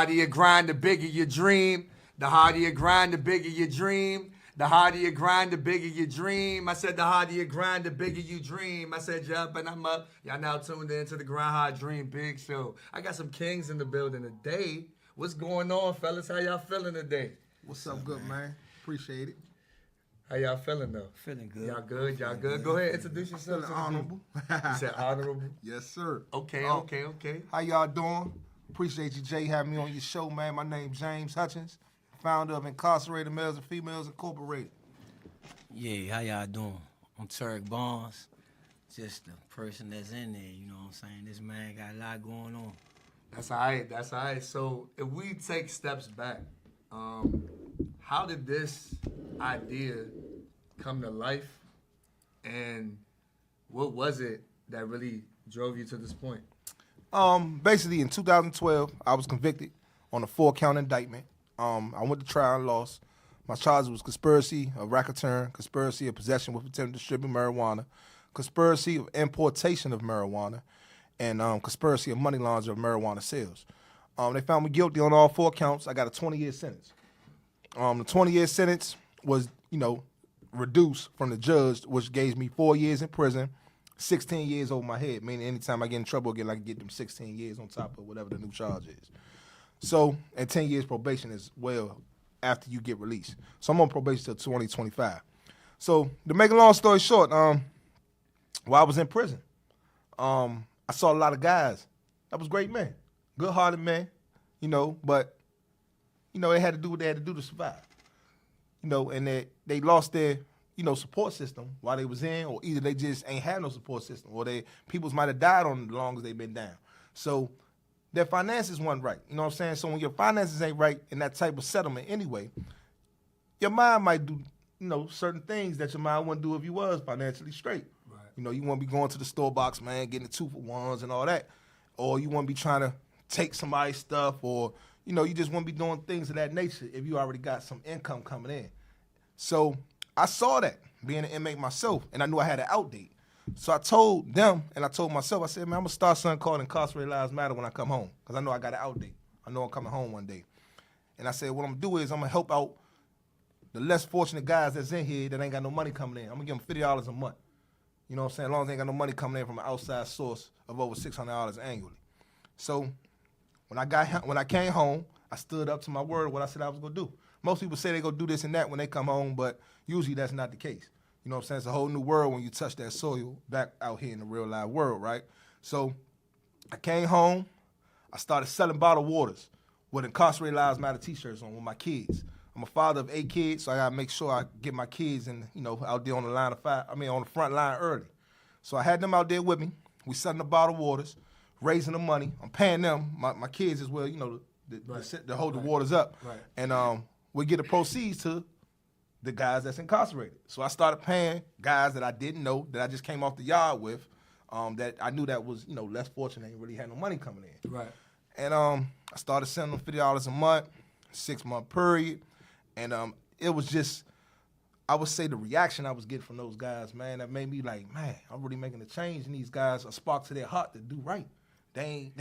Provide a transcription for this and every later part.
harder you grind, the bigger your dream. The harder you grind, the bigger your dream. The harder you grind, the bigger your dream. I said the harder you grind, the bigger you dream. I said you up and I'm up. Y'all now tuned into the Grind Hard Dream Big Show. I got some kings in the building today. What's going on, fellas? How y'all feeling today? What's up, good man? Appreciate it. How y'all feeling though? Feeling good. Y'all good? Y'all good? Go ahead, introduce yourself. Feeling honorable. You said honorable? Yes, sir. Okay. How y'all doing? Appreciate you, Jay, having me on your show, man. My name's James Hutchins, founder of Incarcerated Males and Females Incorporated. Yeah, how y'all doing? I'm Turk Barnes, just the person that's in there, you know what I'm saying? This man got a lot going on. That's all right. So if we take steps back, how did this idea come to life, and what was it that really drove you to this point? Basically, in 2012, I was convicted on a 4-count indictment. I went to trial and lost. My charges was conspiracy of racketeering, conspiracy of possession with intent to distribute marijuana, conspiracy of importation of marijuana, and conspiracy of money laundering of marijuana sales. They found me guilty on all 4 counts. I got a 20-year sentence. The 20-year sentence was, reduced from the judge, which gave me 4 years in prison, 16 years over my head, meaning anytime I get in trouble again, I can get them 16 years on top of whatever the new charge is. So, and 10 years probation as well after you get released. So I'm on probation till 2025. So to make a long story short, while I was in prison, I saw a lot of guys that was great men, good-hearted men, but, they had to do what they had to do to survive. And they lost their, support system while they was in, or either they just ain't had no support system, or peoples might have died on as long as they been down. So their finances weren't right. You know what I'm saying? So when your finances ain't right in that type of settlement anyway, your mind might do, certain things that your mind wouldn't do if you was financially straight. Right. You won't be going to the store box, man, getting the 2-for-1s and all that. Or you won't be trying to take somebody's stuff, or, you just won't be doing things of that nature if you already got some income coming in. So I saw that, being an inmate myself, and I knew I had an out date. So I told them, and I told myself, I said, man, I'm going to start something called Incarcerated Lives Matter when I come home, because I know I got an out date. I know I'm coming home one day. And I said, what I'm going to do is I'm going to help out the less fortunate guys that's in here that ain't got no money coming in. I'm going to give them $50 a month. You know what I'm saying? As long as they ain't got no money coming in from an outside source of over $600 annually. So when I came home, I stood up to my word of what I said I was going to do. Most people say they go do this and that when they come home, but usually that's not the case. You know what I'm saying? It's a whole new world when you touch that soil back out here in the real live world, right? So I came home, I started selling bottled waters with Incarcerated Lives Matter t-shirts on with my kids. I'm a father of 8 kids, so I gotta make sure I get my kids in, out there on the front line early. So I had them out there with me. We selling the bottled waters, raising the money. I'm paying them, my kids as well, to hold the waters up. Right. And we get the proceeds to the guys that's incarcerated. So I started paying guys that I didn't know, that I just came off the yard with, that I knew that was, less fortunate, ain't really had no money coming in. Right. And I started sending them $50 a month, 6-month period. And it was just, I would say the reaction I was getting from those guys, man, that made me like, man, I'm really making a change in these guys, a spark to their heart to do right. They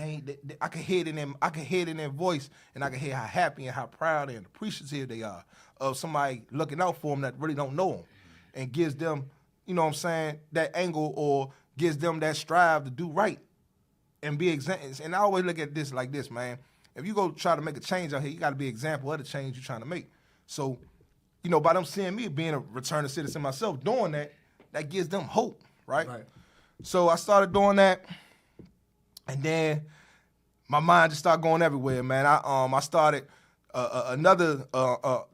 I can hear it in them. I can hear it in their voice, and I can hear how happy and how proud and appreciative they are of somebody looking out for them that really don't know them, and gives them, that angle, or gives them that strive to do right and be examples. And I always look at this like this, man. If you go try to make a change out here, you got to be an example of the change you're trying to make. So, by them seeing me being a returning citizen myself, doing that, that gives them hope, right? So I started doing that. And then my mind just started going everywhere, man. I started another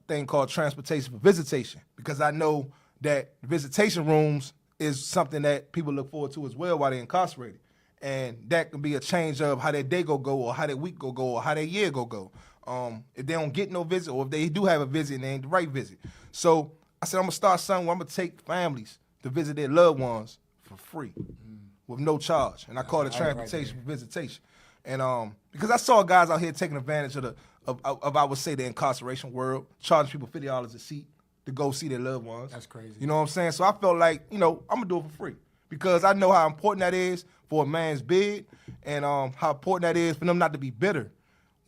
thing called transportation for visitation, because I know that visitation rooms is something that people look forward to as well while they're incarcerated. And that can be a change of how their day go, or how their week go, or how their year go. If they don't get no visit, or if they do have a visit and they ain't the right visit. So I said, I'm going to start something where I'm going to take families to visit their loved ones for free. With no charge, and I call it transportation for visitation. And because I saw guys out here taking advantage of I would say the incarceration world, charging people $50 a seat to go see their loved ones. That's crazy. You know what I'm saying? So I felt like, I'm gonna do it for free, because I know how important that is for a man's bid, and how important that is for them not to be bitter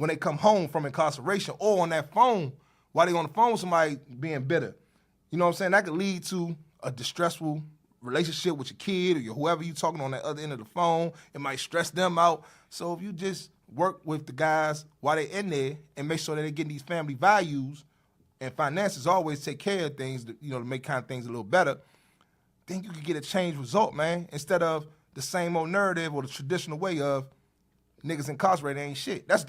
when they come home from incarceration or on that phone, while they on the phone with somebody being bitter. You know what I'm saying? That could lead to a distressful relationship with your kid or whoever you talking on the other end of the phone. It might stress them out. So if you just work with the guys while they're in there and make sure that they're getting these family values and finances, always take care of things, to make kind of things a little better, then you can get a changed result, man, instead of the same old narrative or the traditional way of niggas incarcerated ain't shit. That's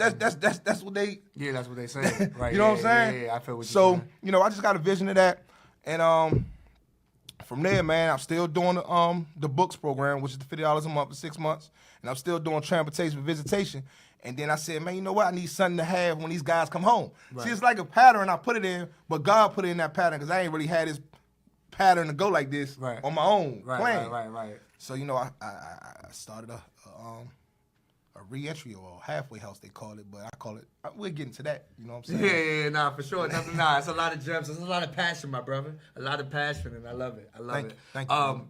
what they... Yeah, that's what they say. Right. You know what I'm saying? Yeah, I feel what you're saying. So, I just got a vision of that. And from there, man, I'm still doing the books program, which is the $50 a month for 6 months. And I'm still doing transportation for visitation. And then I said, man, you know what? I need something to have when these guys come home. Right. See, it's like a pattern. I put it in, but God put it in that pattern because I ain't really had this pattern to go like this on my own plan. Right. So, I started a re-entry or a halfway house, they call it, but I call it, we're getting to that, you know what I'm saying? Yeah, nah, for sure. Nah, it's a lot of gems. It's a lot of passion, my brother. A lot of passion, and I love it. Thank you.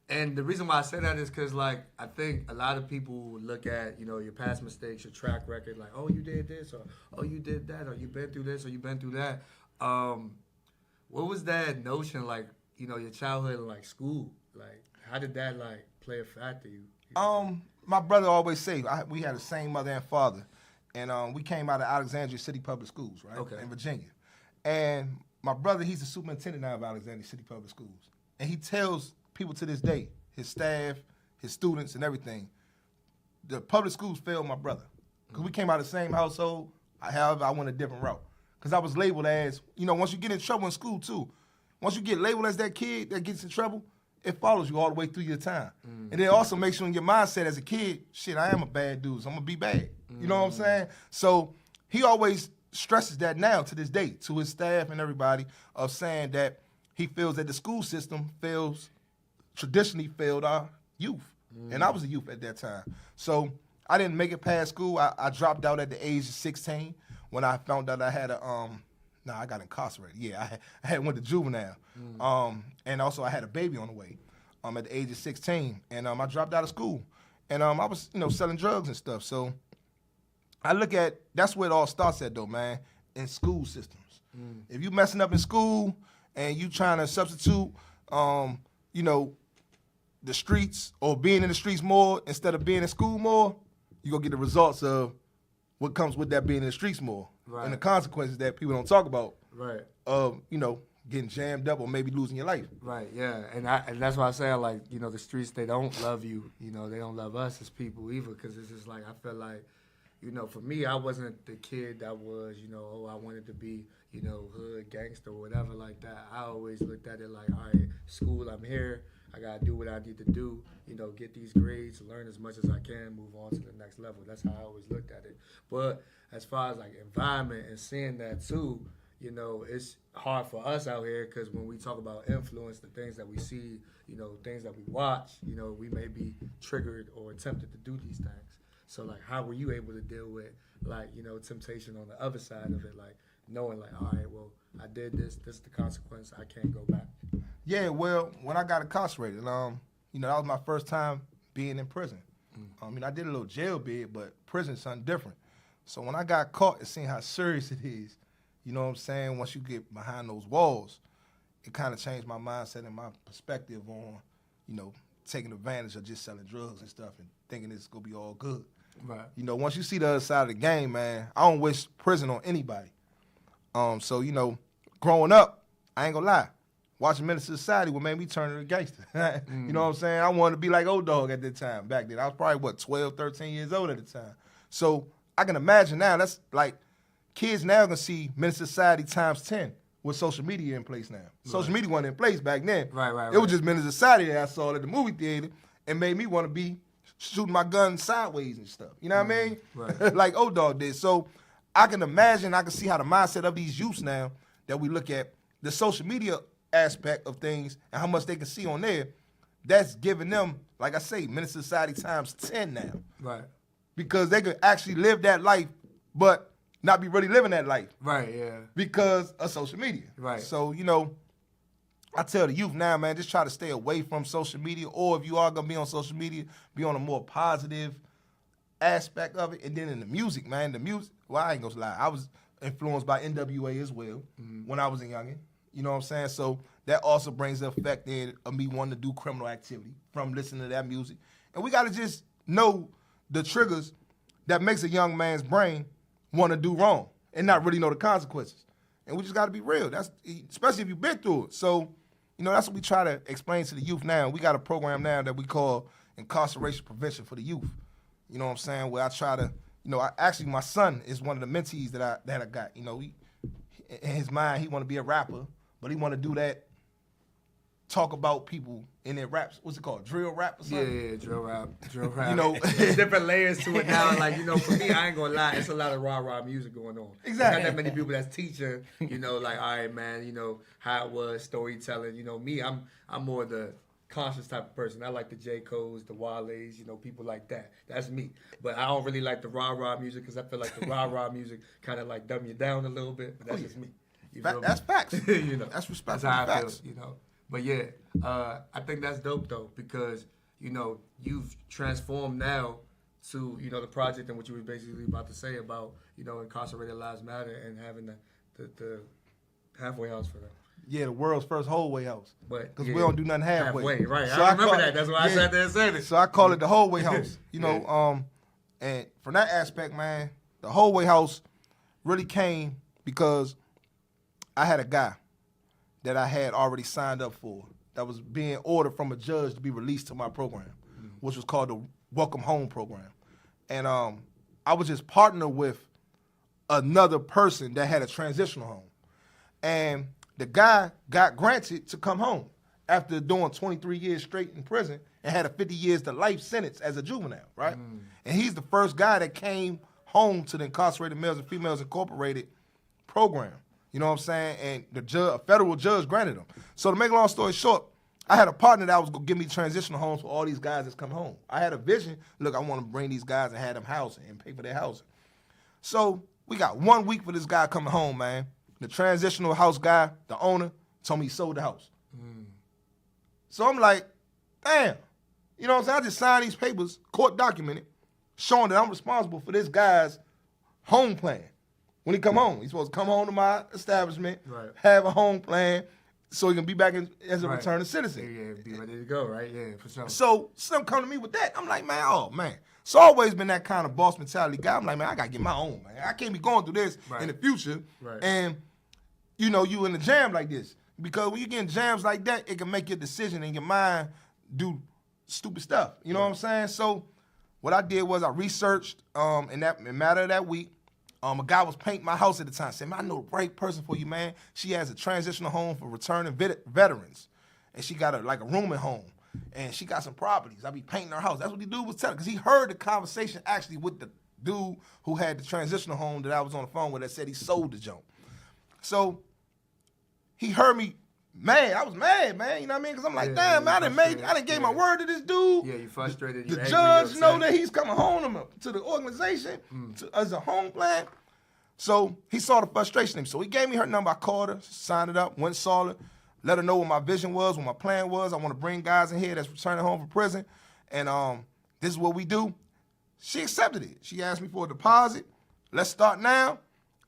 And the reason why I say that is because, I think a lot of people look at, your past mistakes, your track record, like, oh, you did this, or oh, you did that, or you've been through this, or you've been through that. What was that notion, your childhood and, school? How did that, play a factor? My brother always say, we had the same mother and father, and we came out of Alexandria City Public Schools, right, in Virginia. And my brother, he's the superintendent now of Alexandria City Public Schools. And he tells people to this day, his staff, his students, and everything, the public schools failed my brother. Because we came out of the same household, however, I went a different route. Because I was labeled as, once you get in trouble in school, too, once you get labeled as that kid that gets in trouble, it follows you all the way through your time. And it also makes you in your mindset as a kid, shit, I am a bad dude, so I'm going to be bad. You know what I'm saying? So he always stresses that now to this day to his staff and everybody of saying that he feels that the school system traditionally failed our youth. And I was a youth at that time. So I didn't make it past school. I dropped out at the age of 16 when I found out I had I got incarcerated. Yeah, I had went to juvenile. And also I had a baby on the way at the age of 16. And I dropped out of school. And I was, selling drugs and stuff. So I look at, that's where it all starts at though, man, in school systems. If you messing up in school and you trying to substitute, the streets or being in the streets more instead of being in school more, you're going to get the results of what comes with that being in the streets more. Right. And the consequences that people don't talk about. Right. Of, getting jammed up or maybe losing your life. Right, yeah. And that's why I say, the streets, they don't love you. They don't love us as people either, because it's just I feel like, for me, I wasn't the kid that was, I wanted to be, hood, gangster, or whatever like that. I always looked at it like, all right, school, I'm here. I got to do what I need to do, get these grades, learn as much as I can, move on to the next level. That's how I always looked at it. But as far as environment and seeing that too, it's hard for us out here because when we talk about influence, the things that we see, things that we watch, we may be triggered or tempted to do these things. So how were you able to deal with temptation on the other side of it, knowing all right, well, I did this is the consequence, I can't go back. Yeah, well, when I got incarcerated, that was my first time being in prison. I did a little jail bid, but prison's something different. So when I got caught and seeing how serious it is, you know what I'm saying, once you get behind those walls, it kind of changed my mindset and my perspective on, taking advantage of just selling drugs and stuff and thinking it's going to be all good. Right. Once you see the other side of the game, man, I don't wish prison on anybody. So, growing up, I ain't gonna lie, watching Menace to Society what made me turn into a gangster. You know what I'm saying? I wanted to be like Old Dog at that time, back then. I was probably, 12, 13 years old at the time. So I can imagine now, that's like, kids now gonna see Menace to Society times 10 with social media in place now. Right. Social media wasn't in place back then. Right. It was just Menace to Society that I saw at the movie theater and made me want to be shooting my gun sideways and stuff. You know what I mean? Right. Like Old Dog did. So I can imagine, I can see how the mindset of these youths now that we look at the social media aspect of things and how much they can see on there, that's giving them, like I say, Menace to Society times 10 now. Right. Because they could actually live that life, but not be really living that life. Right, yeah. Because of social media. Right. So, I tell the youth now, man, just try to stay away from social media, or if you are going to be on social media, be on a more positive aspect of it, and then in the music, man, well, I ain't gonna lie, I was influenced by NWA as well when I was a youngin'. You know what I'm saying? So that also brings the effect in of me wanting to do criminal activity from listening to that music. And we gotta just know the triggers that makes a young man's brain want to do wrong and not really know the consequences. And we just gotta be real. That's especially if you've been through it. So, you know, that's what we try to explain to the youth now. We got a program now that we call incarceration prevention for the youth. You know what I'm saying? Where I try to, you know, actually my son is one of the mentees that I got. You know, in his mind he want to be a rapper, but he want to do that, talk about people in their raps. What's it called? Drill rap or something? Yeah, drill rap. You know, there's different layers to it now. Like, you know, for me, I ain't gonna lie, it's a lot of rah-rah music going on. Exactly. There's not that many people that's teaching, you know, like, all right, man, you know, how it was, storytelling. You know, me, I'm more the conscious type of person. I like the J. Cole's, the Wale's, you know, people like that. That's me. But I don't really like the rah-rah music because I feel like the rah-rah music kind of like dumb you down a little bit. But that's just me. You feel me? That's facts. You know, that's respectful. That's how I facts. feel, you know. But yeah, I think that's dope though because, you know, you've transformed now to, you know, the project and what you were basically about to say about, you know, incarcerated lives matter and having the halfway house for them. Yeah, the world's first whole way house. Because yeah, we don't do nothing halfway. Right. So I remember that. That's why I sat there and said it. So I call it the whole way house. You know, and from that aspect, man, the whole way house really came because I had a guy that I had already signed up for that was being ordered from a judge to be released to my program, which was called the Welcome Home program. And I was just partnered with another person that had a transitional home. And the guy got granted to come home after doing 23 years straight in prison and had a 50 years to life sentence as a juvenile, right? And he's the first guy that came home to the Incarcerated Males and Females Incorporated program. You know what I'm saying? And a federal judge granted him. So to make a long story short, I had a partner that was going to give me transitional homes for all these guys that's come home. I had a vision. Look, I want to bring these guys and have them housing and pay for their housing. So we got 1 week for this guy coming home, man. The transitional house guy, the owner, told me he sold the house. So I'm like, damn. You know what I'm saying? I just signed these papers, court documented, showing that I'm responsible for this guy's home plan. When he come home, he's supposed to come home to my establishment, have a home plan, so he can be back as a returning citizen. Yeah, be ready to go, right? Yeah, for sure. So some come to me with that. I'm like, man, oh, man. So always been that kind of boss mentality guy. I'm like, man, I got to get my own, man. I can't be going through this in the future. And, you know, you in a jam like this. Because when you get in jams like that, it can make your decision and your mind do stupid stuff. You know what I'm saying? So what I did was I researched in matter of that week. A guy was painting my house at the time. Said, man, I know the right person for you, man. She has a transitional home for returning veterans. And she got a room at home. And she got some properties. I be painting her house. That's what the dude was telling. Because he heard the conversation actually with the dude who had the transitional home that I was on the phone with that said he sold the junk. So he heard me mad. I was mad, man. You know what I mean? Because I'm like, damn, man, I done gave my word to this dude. Yeah, you frustrated. The judge know that he's coming home to the organization as a home plan. So he saw the frustration in me. So he gave me her number. I called her, signed it up, went saw her, let her know what my vision was, what my plan was. I want to bring guys in here that's returning home from prison. And this is what we do. She accepted it. She asked me for a deposit. Let's start now.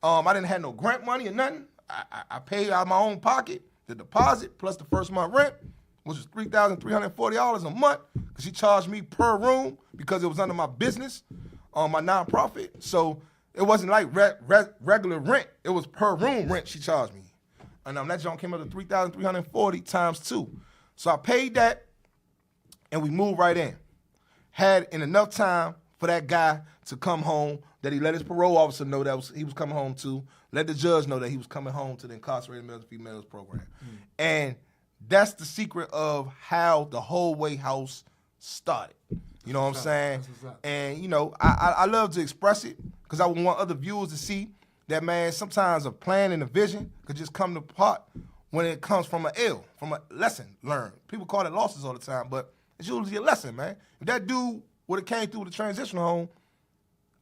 I didn't have no grant money or nothing. I paid out of my own pocket the deposit plus the first month rent, which was $3,340 a month, because she charged me per room because it was under my business, my nonprofit. So it wasn't like regular rent. It was per room rent she charged me. And that joint came up to $3,340 times 2. So I paid that, and we moved right in. Had in enough time for that guy to come home, that he let his parole officer know that he was coming home to, let the judge know that he was coming home to the Incarcerated Males and Females program. And that's the secret of how the whole way house started. You know what I'm saying? And, you know, I love to express it because I would want other viewers to see that, man, sometimes a plan and a vision could just come to part when it comes from from a lesson learned. People call it losses all the time, but it's usually a lesson, man. If that dude would have came through the transitional home,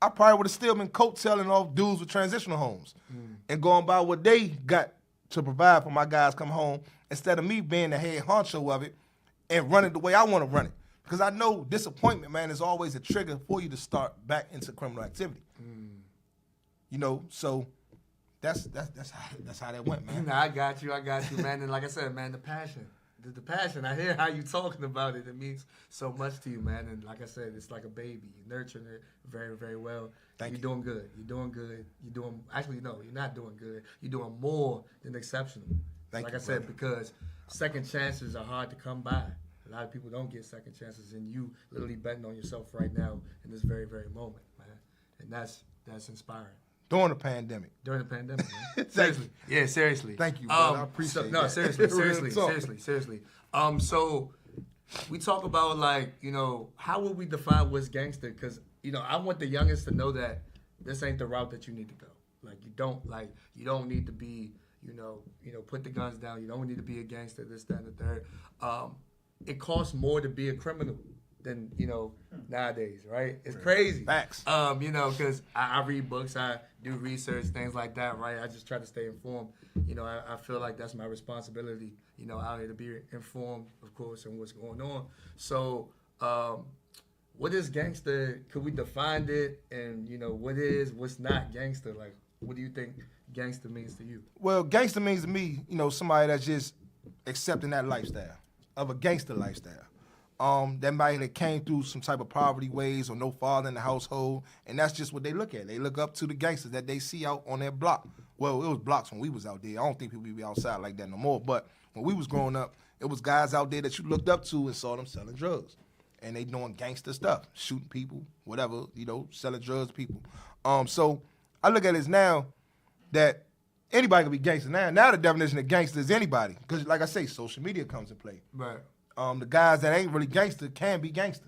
I probably would have still been coattailing off dudes with transitional homes and going by what they got to provide for my guys come home instead of me being the head honcho of it and running the way I want to run it. Because I know disappointment, man, is always a trigger for you to start back into criminal activity. You know, so that's how that went, man. Nah, I got you, man. And like I said, man, the passion. The passion. I hear how you talking about it. It means so much to you, man. And like I said, it's like a baby. You're nurturing it very, very well. Thank you. You're doing good. Actually, no, you're not doing good. You're doing more than exceptional. Thank like you, I said, brother. because second chances are hard to come by. A lot of people don't get second chances, and you literally betting on yourself right now in this very, very moment, man. And that's inspiring. During the pandemic. During the pandemic, man. Thank Seriously. you. Yeah, seriously. Thank you, brother. I appreciate No, that. seriously, Real talk. seriously. So we talk about, like, you know, how would we define what's gangster? Because, you know, I want the youngest to know that this ain't the route that you need to go. Like, you don't need to be, you know, put the guns down. You don't need to be a gangster, this, that, and the third. It costs more to be a criminal than, you know, nowadays, right? It's crazy. Facts. You know, because I read books, I do research, things like that, right? I just try to stay informed. You know, I feel like that's my responsibility, you know, out here to be informed, of course, and what's going on. So, what is gangster? Could we define it? And, you know, what's not gangster? Like, what do you think gangster means to you? Well, gangster means to me, you know, somebody that's just accepting that lifestyle, of a gangster lifestyle. That came through some type of poverty ways or no father in the household, and that's just what they look at. They look up to the gangsters that they see out on their block. Well, it was blocks when we was out there. I don't think people be outside like that no more. But when we was growing up, it was guys out there that you looked up to and saw them selling drugs. And they doing gangster stuff, shooting people, whatever, you know, selling drugs to people. So I look at it as now that anybody can be gangster. Now the definition of gangster is anybody. Because like I say, social media comes in play. Right. The guys that ain't really gangster can be gangster.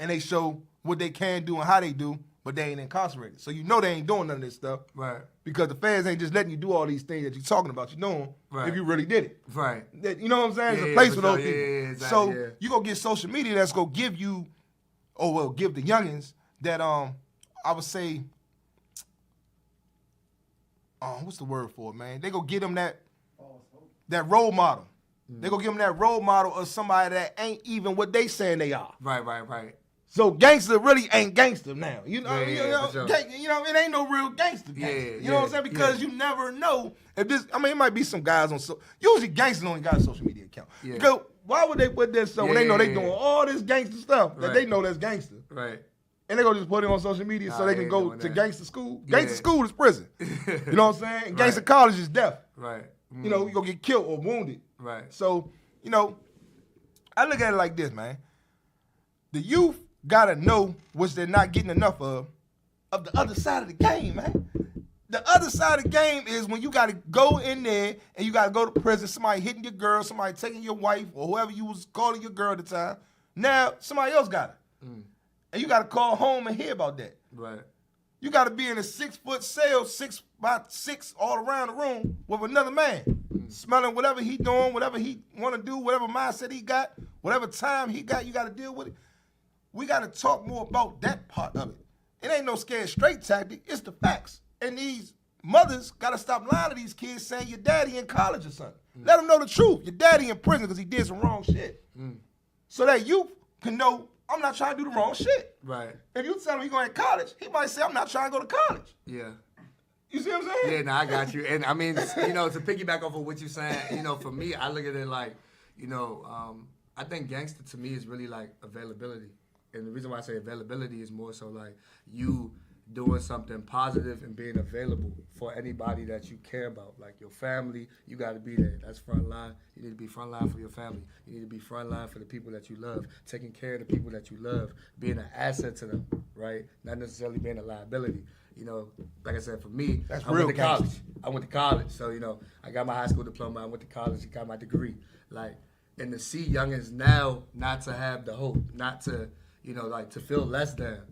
And they show what they can do and how they do, but they ain't incarcerated. So you know they ain't doing none of this stuff. Right. Because the feds ain't just letting you do all these things that you're talking about. You know Right. if you really did it. Right. You know what I'm saying? There's Yeah, a place for for those sure. people. Yeah, exactly, So yeah. you gonna get social media that's gonna give you, give the youngins that I would say, what's the word for it, man? They gonna get them that role model. They gonna give them that role model of somebody that ain't even what they saying they are. Right. So gangster really ain't gangster now. You know, Yeah, for sure. it ain't no real gangster. You know what I'm saying? Because you never know if this. I mean, it might be some guys on. Usually gangsters only got a social media account. Yeah. Because why would they put that stuff when they know they Yeah. doing all this gangster stuff that Right. they know that's gangster, Right. and they gonna just put it on social media so Nah, they they can ain't go doing to that. gangster school. Yeah. Gangster school is prison. You know what I'm saying? And gangster Right. college is death. Right. You know, you gonna get killed or wounded. Right. So, you know, I look at it like this, man. The youth gotta know what they're not getting enough of the other side of the game, man. The other side of the game is when you gotta go in there and you gotta go to prison, somebody hitting your girl, somebody taking your wife, or whoever you was calling your girl at the time. Now, somebody else got it. And you gotta call home and hear about that. Right. You gotta be in a 6-foot cell, 6x6 all around the room with another man. Smelling whatever he doing, whatever he wanna do, whatever mindset he got, whatever time he got, you gotta deal with it. We gotta talk more about that part of it. It ain't no scared straight tactic, it's the facts. And these mothers gotta stop lying to these kids saying your daddy in college or something. Let them know the truth. Your daddy in prison because he did some wrong shit. So that you can know, I'm not trying to do the wrong shit. Right. If you tell him he's going to college, he might say, I'm not trying to go to college. Yeah. You see what I'm saying? Yeah, no, I got you. And I mean, you know, to piggyback off of what you're saying, you know, for me, I look at it like, you know, I think gangster to me is really like availability. And the reason why I say availability is more so like you doing something positive and being available for anybody that you care about. Like your family, you got to be there. That's front line. You need to be front line for your family. You need to be front line for the people that you love, taking care of the people that you love, being an asset to them, right? Not necessarily being a liability. You know, like I said, for me, That's I real went to college. gangster. I went to college. So, you know, I got my high school diploma. I went to college, got my degree. Like, and to see youngins now not to have the hope, not to, you know, like to feel less than,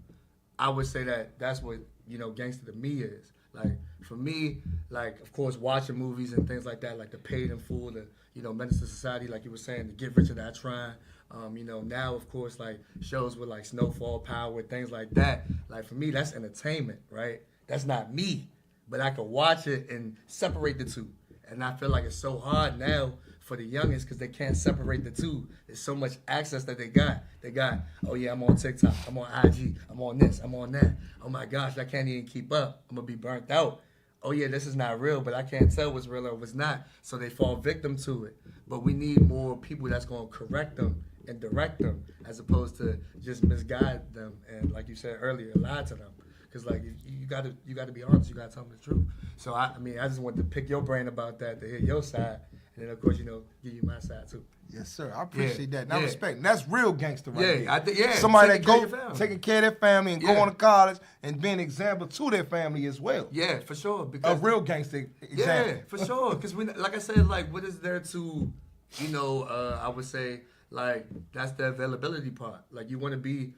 I would say that that's what, you know, gangster to me is. Like, for me, like, of course, watching movies and things like that, like the Paid in Full, the, you know, Menace to Society, like you were saying, the Get Rich or Die Trying. You know, now, of course, like, shows with, like, Snowfall, Power, things like that. Like, for me, that's entertainment, right? That's not me. But I can watch it and separate the two. And I feel like it's so hard now for the youngest, because they can't separate the two. There's so much access that they got. They got, oh yeah, I'm on TikTok, I'm on IG, I'm on this, I'm on that. Oh my gosh, I can't even keep up. I'm gonna be burnt out. Oh yeah, this is not real, but I can't tell what's real or what's not. So they fall victim to it. But we need more people that's gonna correct them and direct them, as opposed to just misguide them and, like you said earlier, lie to them. Because like you gotta be honest, you gotta tell them the truth. So I mean, I just wanted to pick your brain about that, to hear your side, and then of course, give you my side too. Yes, sir. I appreciate that. And I yeah. respect. And that's real gangster right there. I think Somebody that taking care go of your family. taking care of their family and going to college and being an example to their family as well. Yeah, for sure. A Because real gangster example. yeah, for sure. Because like I said, like what is there to, I would say like that's the availability part. Like you want to be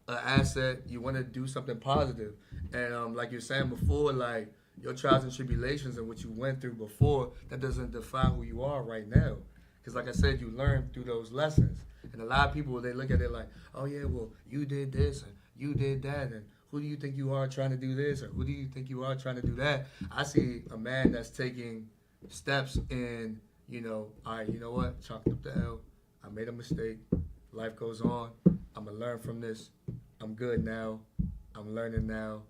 an asset, you want to do something positive, and like you're saying before, like your trials and tribulations and what you went through before, that doesn't define who you are right now. Because like I said, you learn through those lessons. And a lot of people, they look at it like, oh yeah, well, you did this and you did that, and who do you think you are trying to do this, or who do you think you are trying to do that? I see a man that's taking steps in, all right, you know what, chalked up the L, I made a mistake, life goes on, I'm going to learn from this, I'm good now, I'm learning now,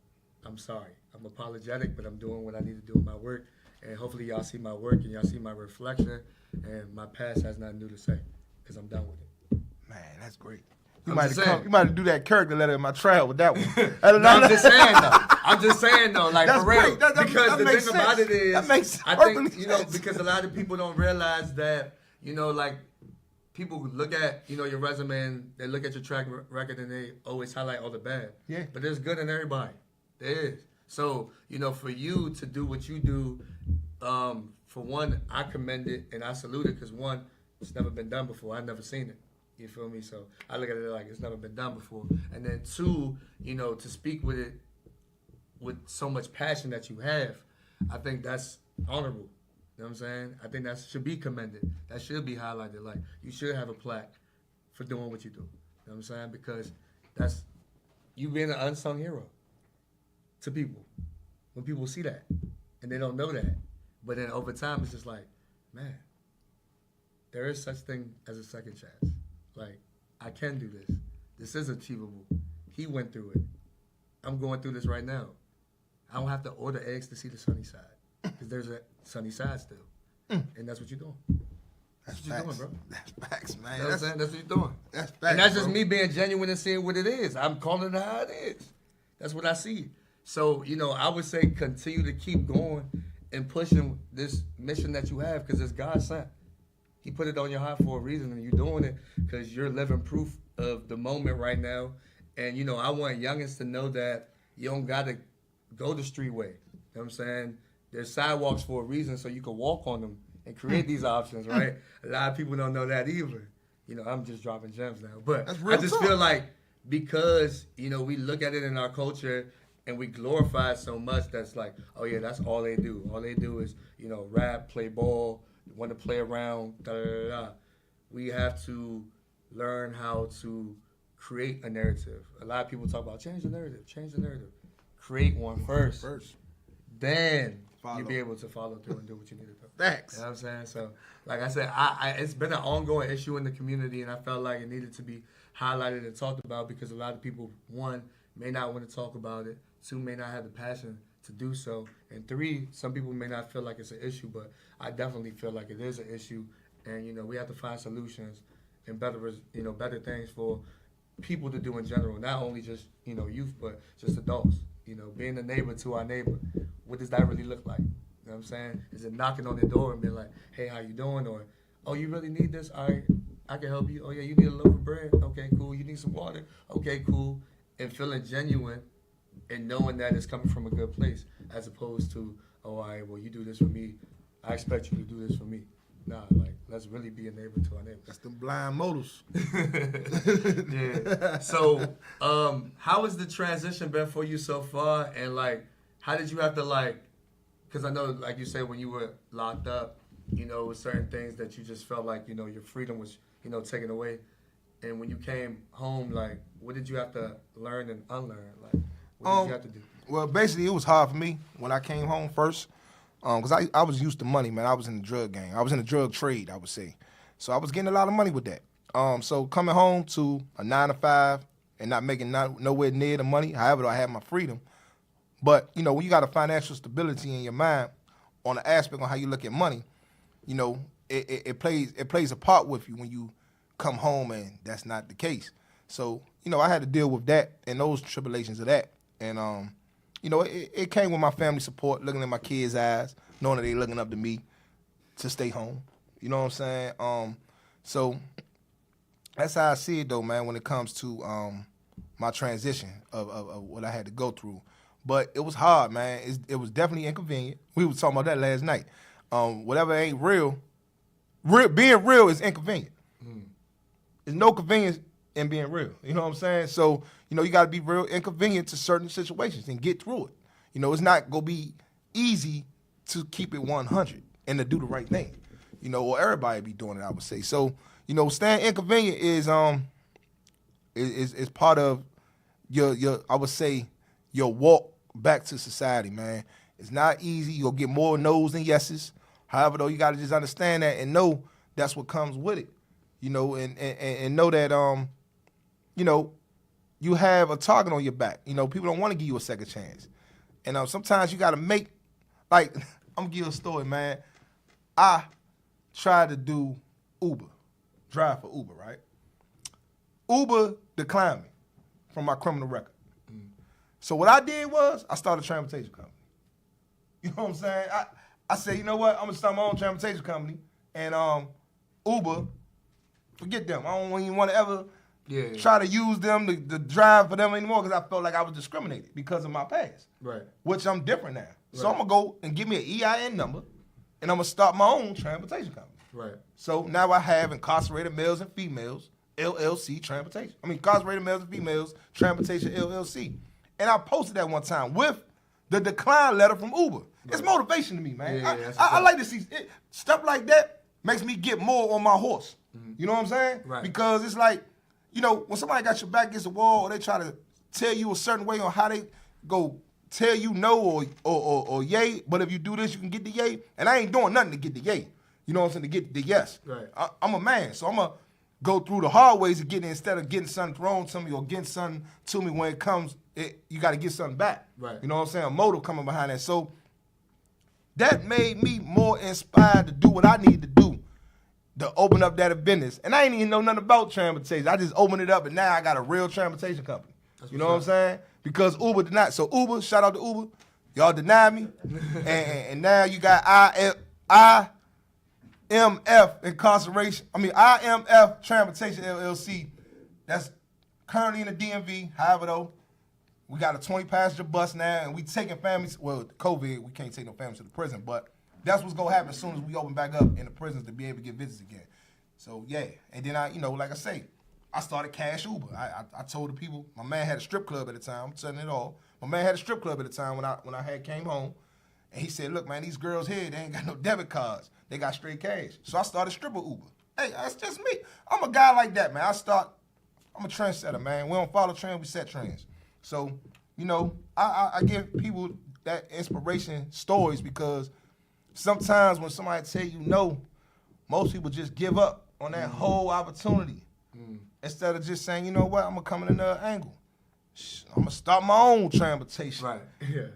I'm sorry. I'm apologetic, but I'm doing what I need to do in my work, and hopefully y'all see my work and y'all see my reflection, and my past has nothing new to say, because I'm done with it. Man, that's great. You might have do that character letter in my trial with that one. I'm just saying though, like that's for real. Great. Because the thing about it is, that makes I think sense. because a lot of people don't realize that like people look at your resume and they look at your track record and they always highlight all the bad. Yeah. But there's good in everybody. There is. So for you to do what you do, for one, I commend it and I salute it because one, it's never been done before. I've never seen it. You feel me? So I look at it like it's never been done before. And then two, to speak with it with so much passion that you have, I think that's honorable. You know what I'm saying? I think that should be commended. That should be highlighted. Like you should have a plaque for doing what you do. You know what I'm saying? Because that's you being an unsung hero to people. When people see that and they don't know that. But then over time it's just like, man, there is such thing as a second chance. Like, I can do this. This is achievable. He went through it. I'm going through this right now. I don't have to order eggs to see the sunny side. Because there's a sunny side still. And that's what you're doing. That's what you're doing, bro. That's facts, man. You know what I'm saying? That's what you're doing. That's facts, and that's just bro. me being genuine and seeing what it is. I'm calling it how it is. That's what I see. So, I would say continue to keep going and pushing this mission that you have because it's God sent. He put it on your heart for a reason, and you're doing it because you're living proof of the moment right now. And, I want youngins to know that you don't got to go the street way. You know what I'm saying? There's sidewalks for a reason so you can walk on them and create these options, right? A lot of people don't know that either. I'm just dropping gems now. But I just feel like because, we look at it in our culture and we glorify it so much that's like, oh, yeah, that's all they do. All they do is, rap, play ball, want to play around, da-da-da-da. We have to learn how to create a narrative. A lot of people talk about change the narrative. Create one first. Then you'll be able to follow through and do what you need to do. Thanks. You know what I'm saying? So, like I said, it's been an ongoing issue in the community, and I felt like it needed to be highlighted and talked about because a lot of people, one, may not want to talk about it. Two, may not have the passion to do so. And three, some people may not feel like it's an issue, but I definitely feel like it is an issue. And, we have to find solutions and better things for people to do in general, not only just, youth, but just adults. Being a neighbor to our neighbor, what does that really look like? You know what I'm saying? Is it knocking on the door and being like, hey, how you doing? Or, oh, you really need this? All right, I can help you. Oh, yeah, you need a loaf of bread? Okay, cool. You need some water? Okay, cool. And feeling genuine and knowing that it's coming from a good place as opposed to, oh, all right, well, you do this for me. I expect you to do this for me. Nah, like, let's really be a neighbor to our neighbors. That's them blind motives. Yeah. So, how has the transition been for you so far? And, like, how did you have to, because I know, like you said, when you were locked up, with certain things that you just felt like, your freedom was, taken away. And when you came home, like, what did you have to learn and unlearn? Like, what did you have to do? Well, basically, it was hard for me when I came home first. Because I was used to money, man. I was in the drug game. I was in the drug trade, I would say. So I was getting a lot of money with that. So coming home to a 9 to 5 and not making nowhere near the money, however, I had my freedom. But, you know, when you got a financial stability in your mind on the aspect on how you look at money, you know, it plays a part with you when you come home and that's not the case. So, you know, I had to deal with that and those tribulations of that. And, you know, it came with my family support, looking in my kids' eyes, knowing that they looking up to me to stay home. You know what I'm saying? So that's how I see it, though, man, when it comes to my transition of what I had to go through. But it was hard, man. It was definitely inconvenient. We was talking about that last night. Whatever ain't real, being real is inconvenient. There's no convenience in being real. You know what I'm saying? So, you know, you got to be real inconvenient to certain situations and get through it. You know, it's not going to be easy to keep it 100 and to do the right thing. You know, or everybody be doing it, I would say. So, you know, staying inconvenient is part of your I would say, your walk back to society, man. It's not easy. You'll get more no's than yeses. However, though, you got to just understand that and know that's what comes with it. You know, and know that, you know, you have a target on your back. You know, people don't want to give you a second chance. And sometimes you got to make, like, I'm going to give you a story, man. I tried to do Uber, drive for Uber, right? Uber declined me from my criminal record. So what I did was I started a transportation company. You know what I'm saying? I said, you know what? I'm going to start my own transportation company. And Uber, forget them. I don't even want to ever try to use them to drive for them anymore because I felt like I was discriminated because of my past. Right. Which I'm different now. Right. So I'm going to go and give me an EIN number, and I'm going to start my own transportation company. Right. So now I have Incarcerated Males and Females, LLC Transportation. Incarcerated Males and Females, Transportation, LLC. And I posted that one time with the decline letter from Uber. Right. It's motivation to me, man. I like to see stuff like that makes me get more on my horse. Mm-hmm. You know what I'm saying? Right. Because it's like, you know, when somebody got your back against the wall or they try to tell you a certain way on how they go tell you no or yay, but if you do this, you can get the yay. And I ain't doing nothing to get the yay. You know what I'm saying? To get the yes. Right. I'm a man, so I'm going to go through the hard ways of getting it instead of getting something thrown to me or getting something to me when it comes, you got to get something back. Right. You know what I'm saying? A motive coming behind that. So that made me more inspired to do what I need to do to open up that business. And I ain't even know nothing about transportation. I just opened it up, and now I got a real transportation company. You know what I'm saying? Because Uber did not. So Uber, shout out to Uber. Y'all denied me. and now you got IMF Incarceration. IMF Transportation LLC. That's currently in the DMV. However, though, we got a 20-passenger bus now, and we taking families. Well, COVID, we can't take no families to the prison, but that's what's gonna happen as soon as we open back up in the prisons to be able to get visits again. So yeah, and then like I say, I started Cash Uber. I told the people, my man had a strip club at the time. I'm telling it all. My man had a strip club at the time when I came home, and he said, "Look, man, these girls here, they ain't got no debit cards. They got straight cash." So I started stripper Uber. Hey, that's just me. I'm a guy like that, man. I'm a trendsetter, man. We don't follow trends, we set trends. So, you know, I give people that inspiration stories because sometimes when somebody tell you no, most people just give up on that whole opportunity instead of just saying, you know what, I'm going to come in another angle. I'm going to start my own transportation. Right, yeah.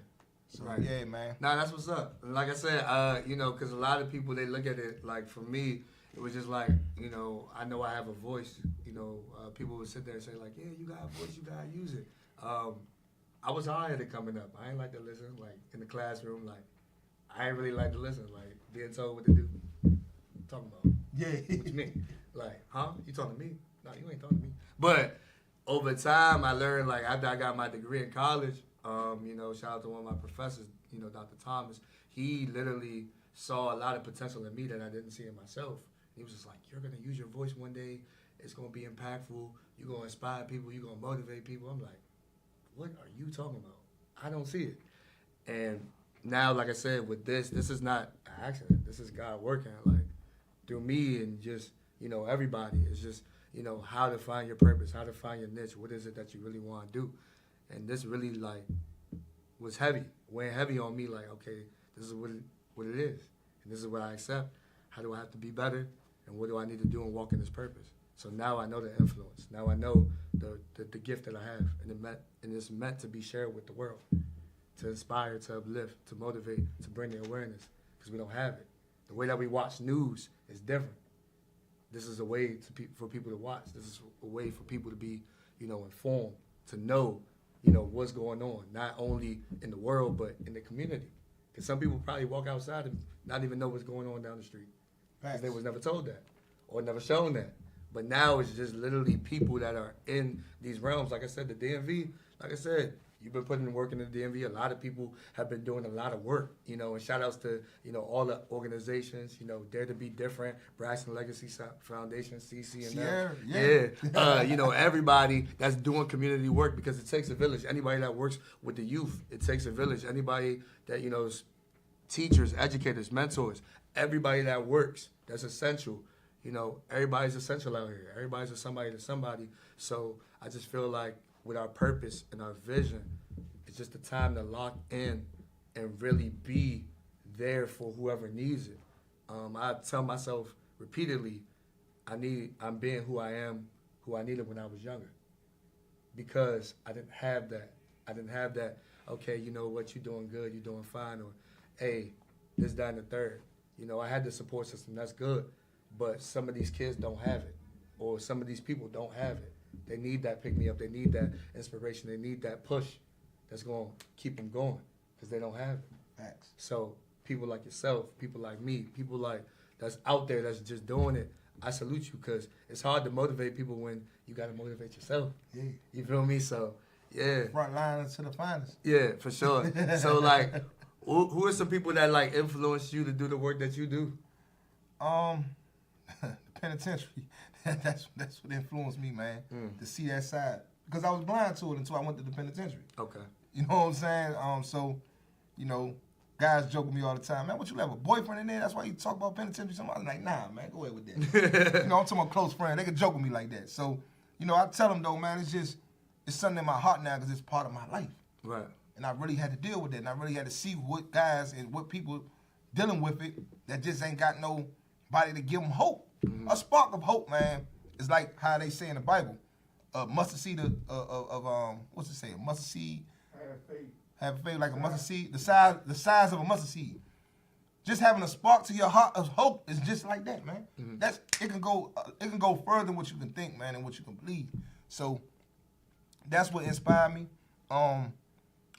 So, right. Yeah, man. Nah, that's what's up. Like I said, you know, because a lot of people, they look at it, like for me, it was just like, you know I have a voice. You know, people would sit there and say like, yeah, you got a voice, you got to use it. I was hard at it coming up. I ain't like to listen, like in the classroom, like I ain't really like to listen, like being told what to do. Talking about? Yeah. What you mean? Like, huh? You talking to me? No, you ain't talking to me. But over time, I learned, like after I got my degree in college, you know, shout out to one of my professors, you know, Dr. Thomas. He literally saw a lot of potential in me that I didn't see in myself. He was just like, you're gonna use your voice one day. It's gonna be impactful. You're gonna inspire people. You're gonna motivate people. I'm like, what are you talking about? I don't see it. And now, like I said, with this is not an accident. This is God working, like, through me and just, you know, everybody. It's just, you know, how to find your purpose, how to find your niche. What is it that you really want to do? And this really, like, was heavy, weighing heavy on me, like, okay, this is what what it is. And this is what I accept. How do I have to be better? And what do I need to do and walk in this purpose? So now I know the influence. Now I know the gift that I have. And it's meant to be shared with the world. To inspire, to uplift, to motivate, to bring the awareness. Because we don't have it. The way that we watch news is different. This is a way for people to watch. This is a way for people to be, informed, to know, what's going on, not only in the world, but in the community. Because some people probably walk outside and not even know what's going on down the street. Because they was never told that or never shown that. But now it's just literally people that are in these realms. Like I said, the DMV, like I said, you've been putting in work in the DMV. A lot of people have been doing a lot of work, and shout outs to, all the organizations, Dare to Be Different, Braxton Legacy Foundation, CC, and everybody that's doing community work, because it takes a village. Anybody that works with the youth, it takes a village. Anybody that, is teachers, educators, mentors, everybody that works, that's essential. Everybody's essential out here. Everybody's a somebody to somebody. So I just feel like with our purpose and our vision, it's just the time to lock in and really be there for whoever needs it. I tell myself repeatedly, I'm being who I am, who I needed when I was younger. Because I didn't have that. Okay, you know what, you're doing good, you're doing fine, or hey, this, that, and the third. I had the support system, that's good. But some of these kids don't have it, or some of these people don't have it. They need that pick-me-up. They need that inspiration. They need that push that's going to keep them going because they don't have it. Facts. So people like yourself, people like me, people like that's out there that's just doing it, I salute you, because it's hard to motivate people when you got to motivate yourself. Yeah. You feel me? So, yeah. Front line to the finest. Yeah, for sure. So, like, who are some people that, like, influence you to do the work that you do? The penitentiary. That's what influenced me, man. To see that side, because I was blind to it until I went to the penitentiary. Okay. You know what I'm saying? So, guys joke with me all the time, man. What, you have a boyfriend in there? That's why you talk about penitentiary. Somebody's like, nah, man, go ahead with that. I'm talking about close friends. They can joke with me like that. So, I tell them though, man, it's something in my heart now because it's part of my life. Right. And I really had to deal with that, and I really had to see what guys and what people dealing with it that just ain't got nobody to give them hope. Mm-hmm. A spark of hope, man, is like how they say in the Bible, mustard seed of what's it say? A mustard seed. Have faith like a mustard seed, the size of a mustard seed. Just having a spark to your heart of hope is just like that, man. Mm-hmm. It can go further than what you can think, man, and what you can believe. So that's what inspired me.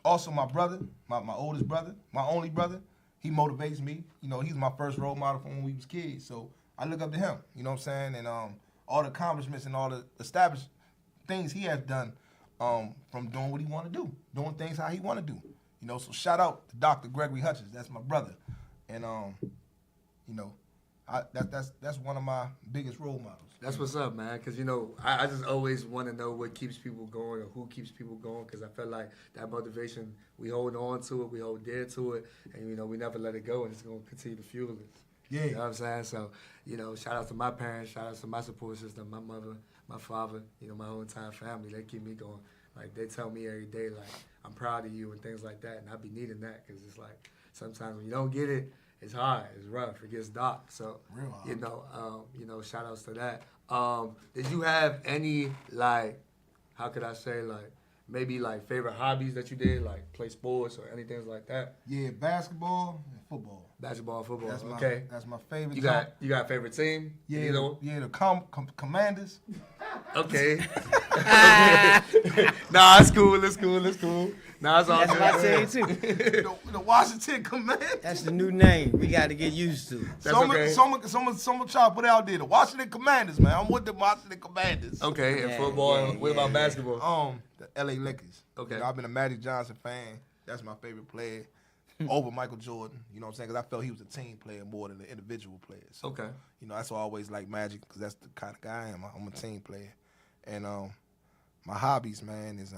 Also, my brother, my oldest brother, my only brother, he motivates me. He's my first role model from when we was kids. So I look up to him. You know what I'm saying? And all the accomplishments and all the established things he has done from doing what he want to do, doing things how he want to do. So shout out to Dr. Gregory Hutchins. That's my brother. And that's one of my biggest role models. That's what's up, man. Because I just always want to know what keeps people going or who keeps people going. Because I feel like that motivation, we hold on to it, we hold dear to it, and we never let it go, and it's gonna continue to fuel us. Yeah. You know what I'm saying? So, shout out to my parents, shout out to my support system, my mother, my father, my whole entire family. They keep me going. Like, they tell me every day, like, I'm proud of you and things like that. And I be needing that because it's like sometimes when you don't get it, it's hard, it's rough, it gets dark. So, real hard. Shout outs to that. Did you have any, like, how could I say, like, maybe, like, favorite hobbies that you did, like play sports or anything like that? Yeah, basketball and football. Basketball, football. That's that's my favorite. You got a favorite team? Yeah, the Commanders. Okay. Nah, it's cool. Nah, it's all That's good. my team too. The Washington Commanders. That's the new name we got to get used to. Someone try to put it out there. The Washington Commanders, man. I'm with the Washington Commanders. Okay, and football. What about basketball? The LA Lakers. Okay. I've been a Magic Johnson fan. That's my favorite player. Over Michael Jordan, you know what I'm saying? Because I felt he was a team player more than an individual player. So, okay. That's why I always like Magic, because that's the kind of guy I am. I'm a team player. And my hobbies, man, is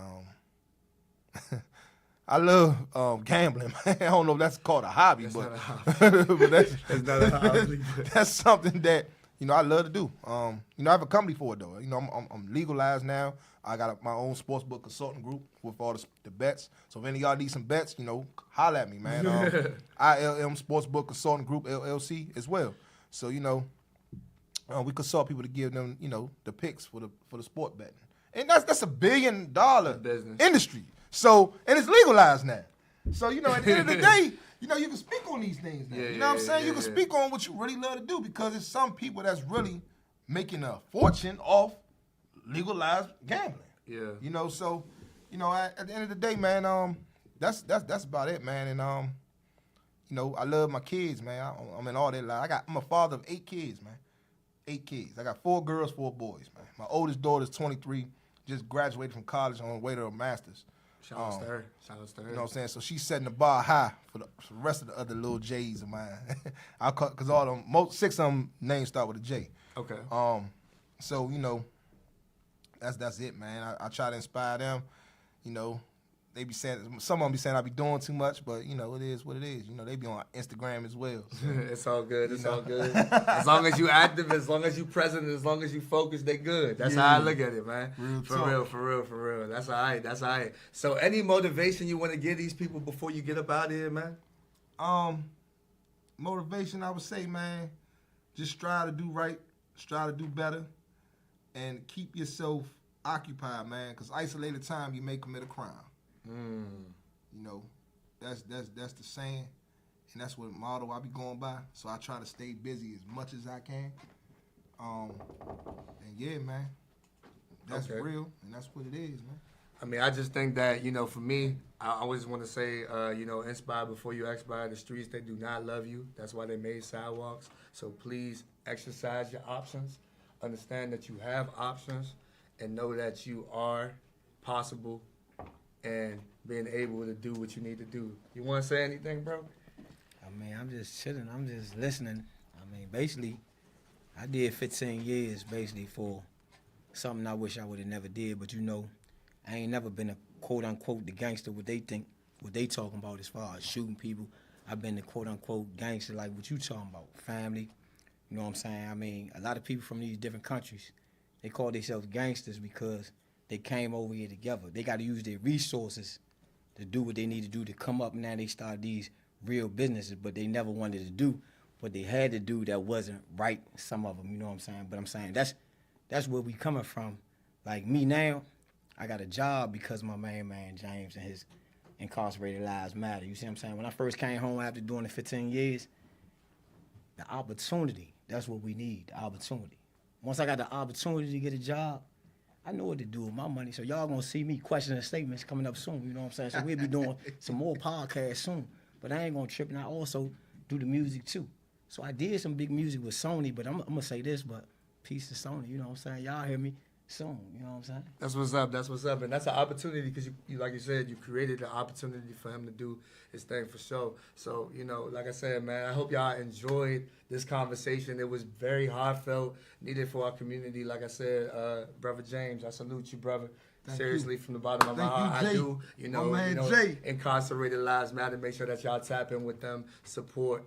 I love gambling, man. I don't know if that's called a hobby, That's but, not a hobby. but that's not a hobby. That's something that I love to do. I have a company for it though. I'm legalized now. I got my own sportsbook consulting group with all the bets. So if any of y'all need some bets, holler at me, man. ILM Sportsbook Consulting Group LLC as well. So we consult people to give them the picks for the sport betting, and that's $1 billion business industry. So and it's legalized now. So at the end of the day. You can speak on these things now. You know what I'm saying? You can speak on what you really love to do because it's some people that's really making a fortune off legalized gambling. Yeah. So, at the end of the day, man, that's about it, man. And I love my kids, man. I'm in all their lives. I'm a father of 8 kids, man. 8 kids. I got 4 girls, 4 boys, man. My oldest daughter's 23, just graduated from college on her way to her master's. Shout out to her. Shout out to her. You know what I'm saying? So she's setting the bar high for the rest of the other little J's of mine. Because all of them, 6 of them names start with a J. Okay. So that's it, man. I try to inspire them. They be saying, some of them be saying I be doing too much, but it is what it is. They be on Instagram as well. So, it's all good. It's all good. As long as you active, as long as you present, as long as you focus, they good. That's how I look at it, man. For real. That's all right. That's all right. So, any motivation you want to give these people before you get up out of here, man? Motivation, I would say, man, just strive to do right, strive to do better, and keep yourself occupied, man. Because isolated time, you may commit a crime. That's the saying, and that's what motto I be going by. So I try to stay busy as much as I can. And yeah, man, that's real, and that's what it is, man. I mean, I just think that, for me, I always want to say, inspire before you expire. The streets, they do not love you. That's why they made sidewalks. So please exercise your options. Understand that you have options and know that you are possible and being able to do what you need to do. You want to say anything, bro? I mean, I'm just chilling. I'm just listening. I mean, basically, I did 15 years basically for something I wish I would have never did. But I ain't never been a quote unquote the gangster. What they talking about as far as shooting people. I've been the quote unquote gangster like what you talking about, family. You know what I'm saying? I mean, a lot of people from these different countries, they call themselves gangsters because they came over here together. They got to use their resources to do what they need to do to come up. Now they start these real businesses, but they never wanted to do what they had to do that wasn't right, some of them, you know what I'm saying? But I'm saying that's where we coming from. Like me now, I got a job because my main man, James, and his incarcerated lives matter. You see what I'm saying? When I first came home after doing the 15 years, the opportunity, that's what we need, the opportunity. Once I got the opportunity to get a job, I know what to do with my money, so y'all gonna see me questioning statements coming up soon, you know what I'm saying? So we'll be doing some more podcasts soon, but I ain't gonna trip, and I also do the music too. So I did some big music with Sony, but I'm gonna say this, but peace to Sony, you know what I'm saying? Y'all hear me soon, you know what I'm saying? That's what's up. That's what's up. And that's an opportunity because you like you said, you created an opportunity for him to do his thing for sure. So, like I said, man, I hope y'all enjoyed this conversation. It was very heartfelt, needed for our community. Like I said, Brother James, I salute you, brother. Thank Seriously, you. from the bottom of my heart, Jay. I do. My man Jay. Incarcerated lives matter. Make sure that y'all tap in with them, support,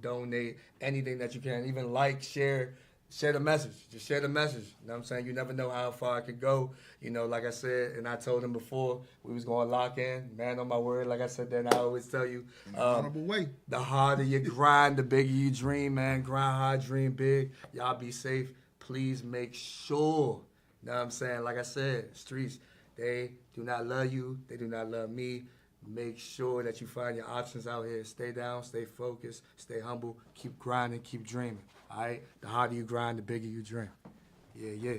donate, anything that you can, even like, share the message. Just share the message. You know what I'm saying? You never know how far it could go. Like I said, and I told him before, we was going to lock in. Man on my word, like I said, then I always tell you. In an honorable way. The harder you grind, the bigger you dream, man. Grind hard, dream big. Y'all be safe. Please make sure. You know what I'm saying? Like I said, streets, they do not love you. They do not love me. Make sure that you find your options out here. Stay down, stay focused, stay humble, keep grinding, keep dreaming. All right? The harder you grind, the bigger you dream. Yeah.